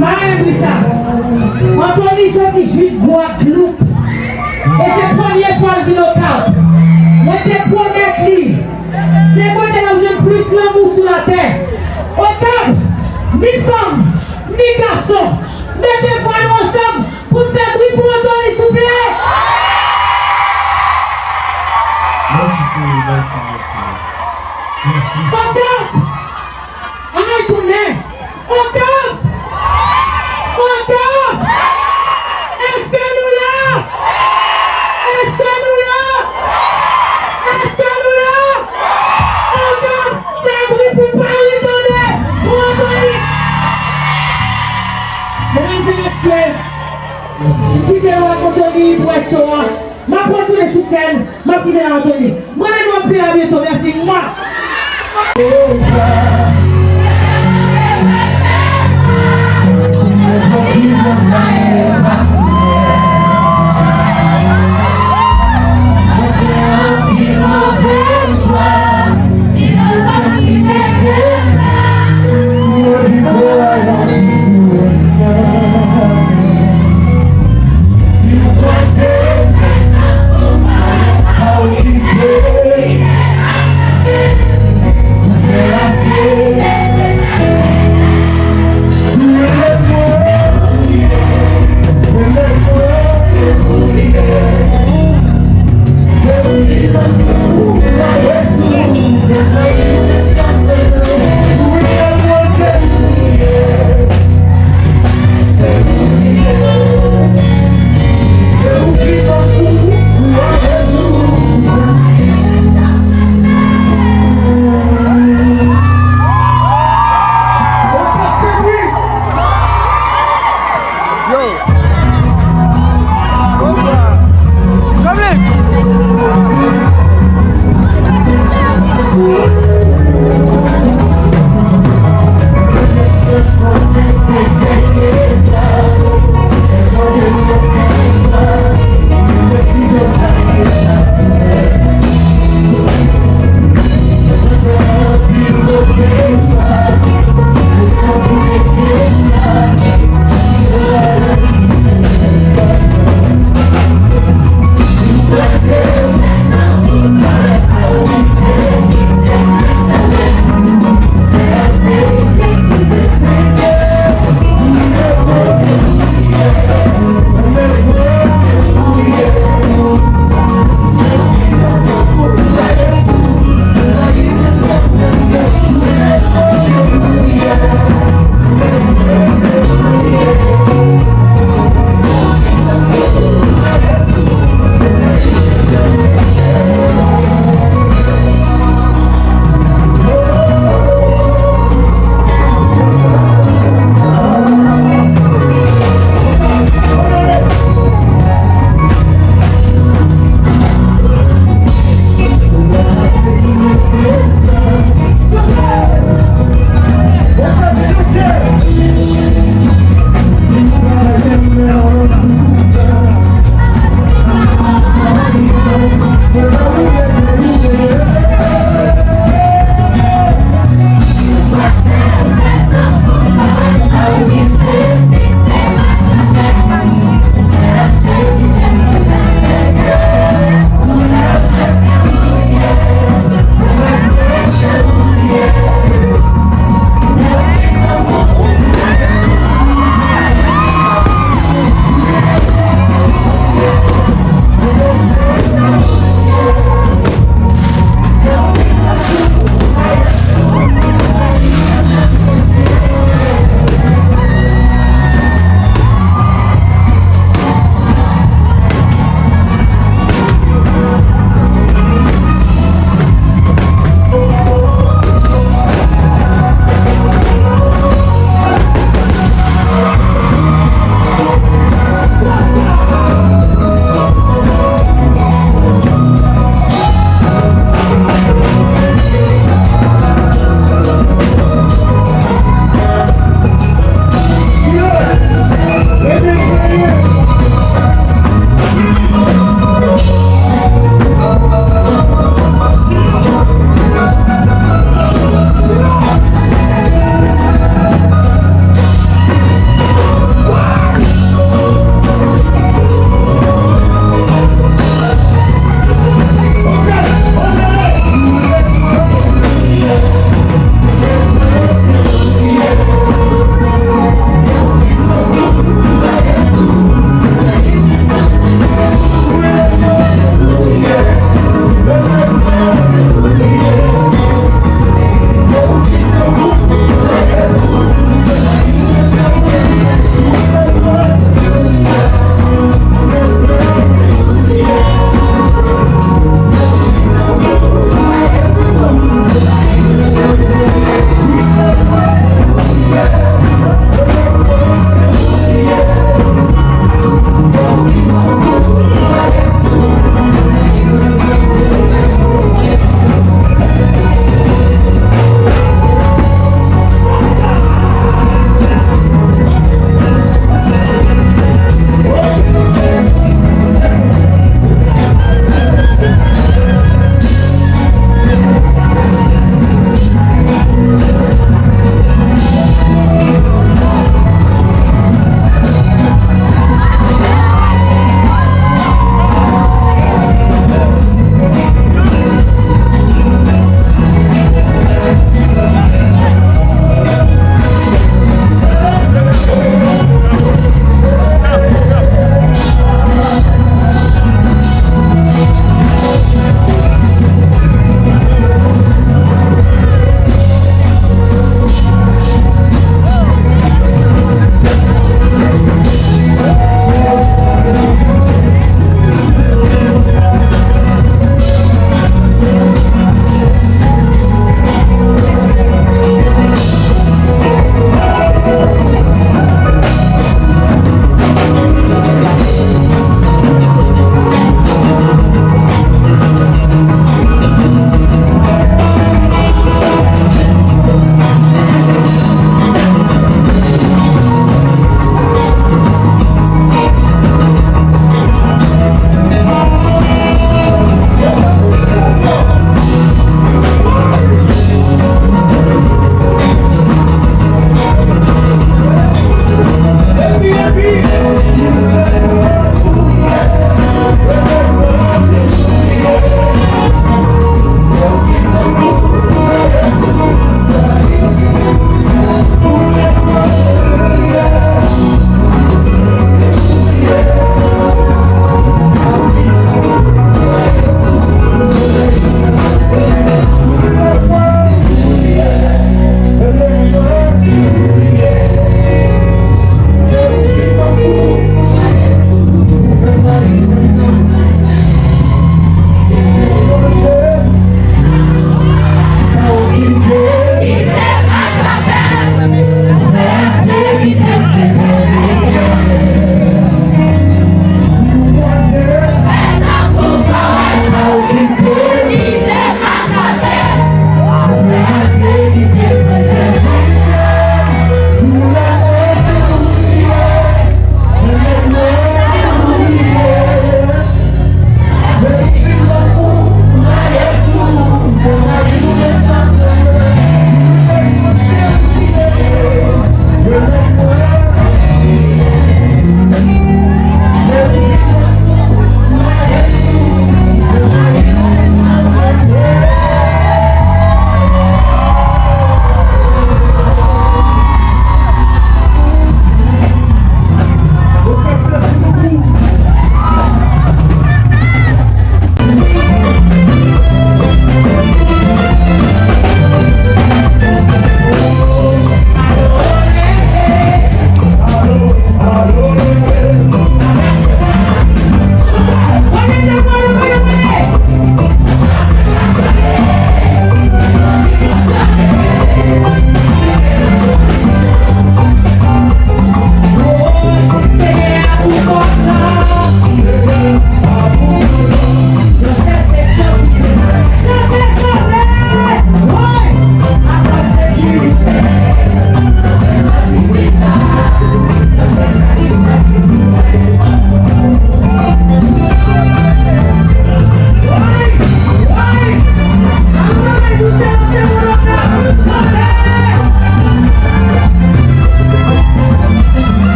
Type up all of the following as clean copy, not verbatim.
Marie ça. Anthony sorti juste Guadeloupe. Et c'est la première fois qu'il vient au Cap. Moi, je promets lui. C'est moi qui ai plus l'amour sur la terre. Au Cap, ni femme, ni garçon. Mettez-vous ensemble pour faire bruit pour Anthony, s'il vous plaît. Au Cap. Arrête ton nez. Au Cap. Au Cap. Est-ce que nous là? Est-ce que nous là? Est-ce que nous là? Au Cap. Fais bruit pour Paris, ton nez. Pour Anthony. Mesdames et messieurs, qui fait Anthony pour être sur moi? Ma pour tourner sur scène, ma qui fait Anthony. Moi, je vais à bientôt, merci. Moi. Gracias.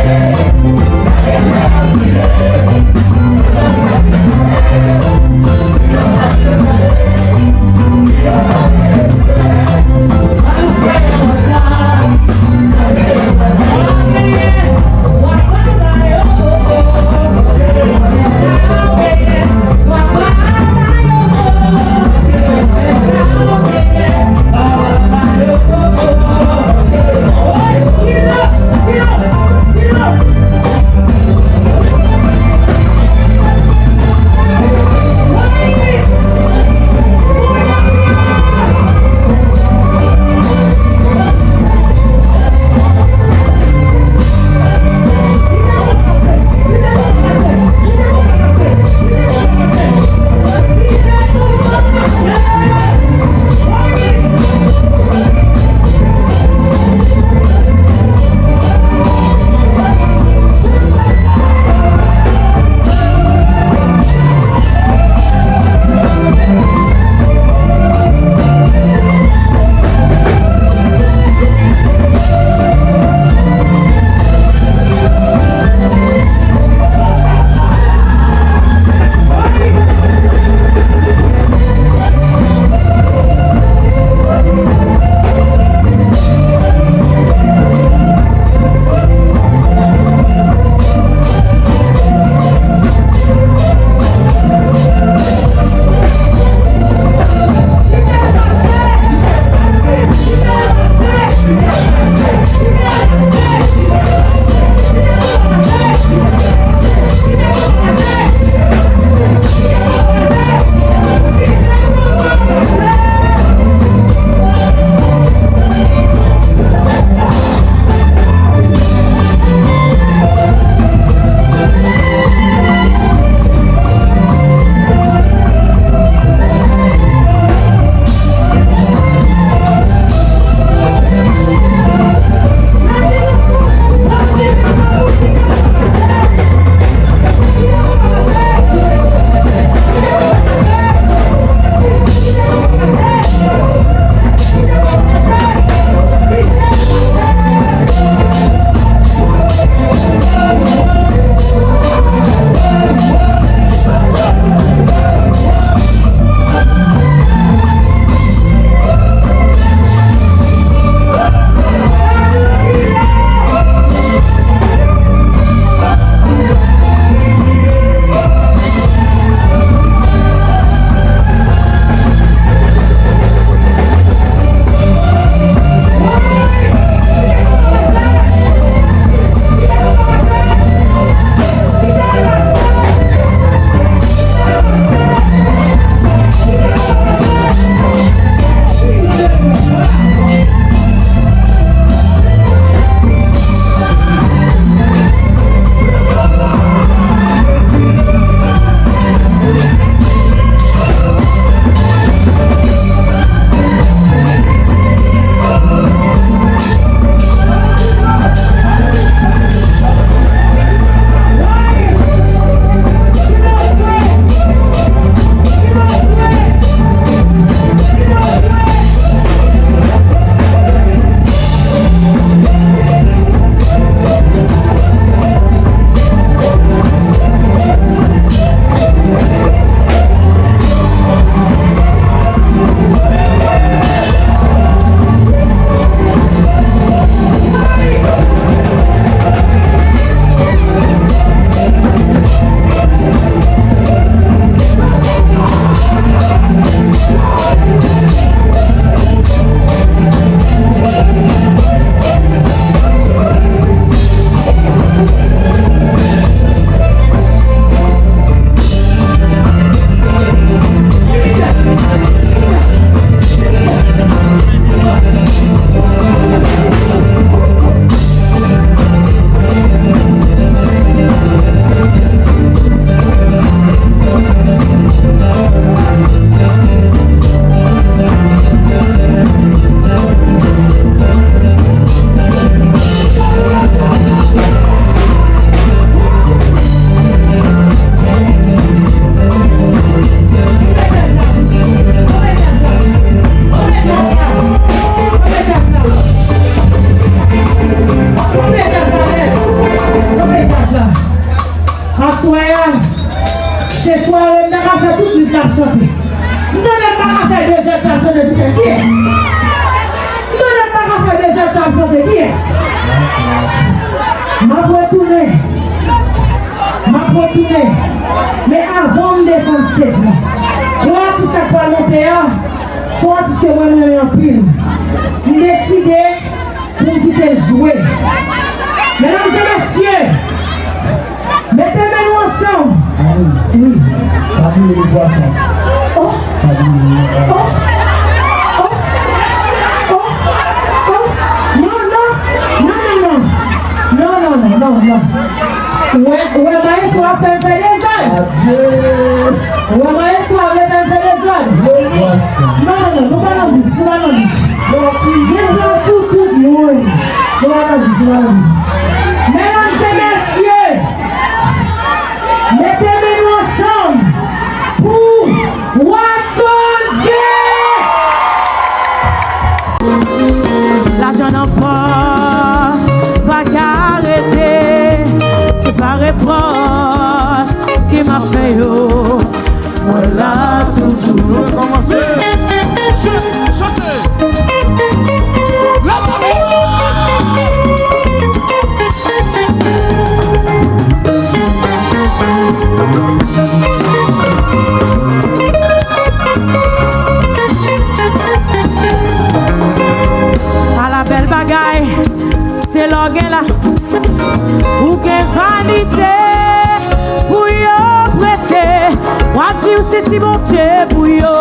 Get up! Assoyage, c'est soirée, on a fait toute une table santé. Nous n'avons pas fait 2 heures de santé, qui est-ce? Nous n'avons pas fait 2 heures de santé, qui est-ce? Ma retourner. Mais avant de descendre stage, pour l'artiste qui va monter, son artiste qui va monter en pile, je décide pour quitter jouer. Mesdames et messieurs, mettez-nous ensemble. Oui. Parmi les poissons. Oh. Non. Ouais, maestro a fait un peu des ânes. Ouais, maestro a fait un peu des ânes. Non, nous allons vivre. Il y a une place pour tout le monde. Nous allons vivre. Mesdames et messieurs, mettez-nous ensemble pour Watson J. La jeune en poche, pas qu'arrêter, c'est pas réponse qui m'a fait yo. Voilà toujours. Commencez, chantez. À la belle bagaille, c'est l'orgueil là. Ou qu'un vanité, pour yo prêter. Moi dire c'est si bon Dieu pour yo.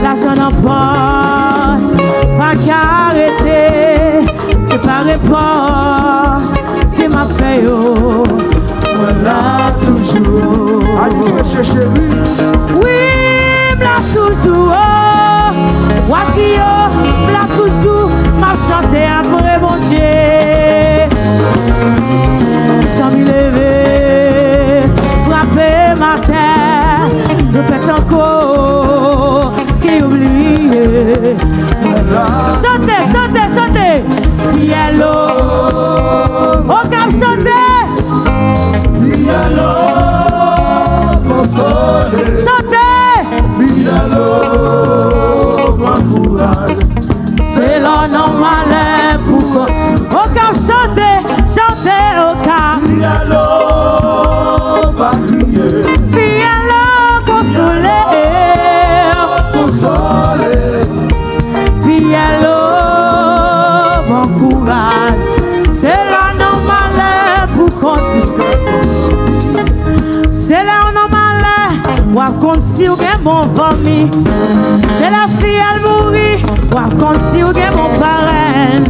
La jeune en poche, pas qu'arrêter. C'est pas réponse qui m'a fait yo. Voilà toujours. Allez, monsieur chéri. Oui, m'la toujours. Watio, m'la toujours. M'a chanté après mon Dieu. Sans m'y lever, frapper ma terre. Ne faites encore qui oublie. Chantez. Fielo. Au cap chantez. Fielo, consolé. Chantez. Fielo, grand courage. C'est l'homme malin pour au cap chantez au cap. Fielo, pas crier. Fielo, consolé. Fielo, bon courage. C'est l'homme malin pour continuer. C'est l'homme malin, ou à continuer bon famille. C'est la fille elle mourit, ou à continuer bon parrain.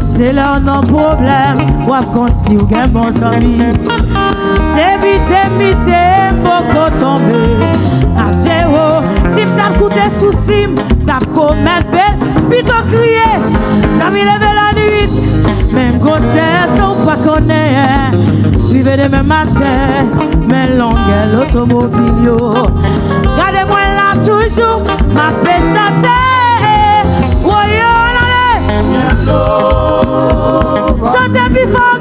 C'est là non problème, ou à continuer bon ami. C'est vite, beaucoup tomber. À zéro, si t'as coûté souci, t'as commis belle, puis t'as crié. T'as mis levé la nuit, même grossesse, on pas connaître. Vivez demain matin, mais longue l'automobile. Gardez-moi là toujours, ma paix chanter. Voyons, allez. Chantez plus fort.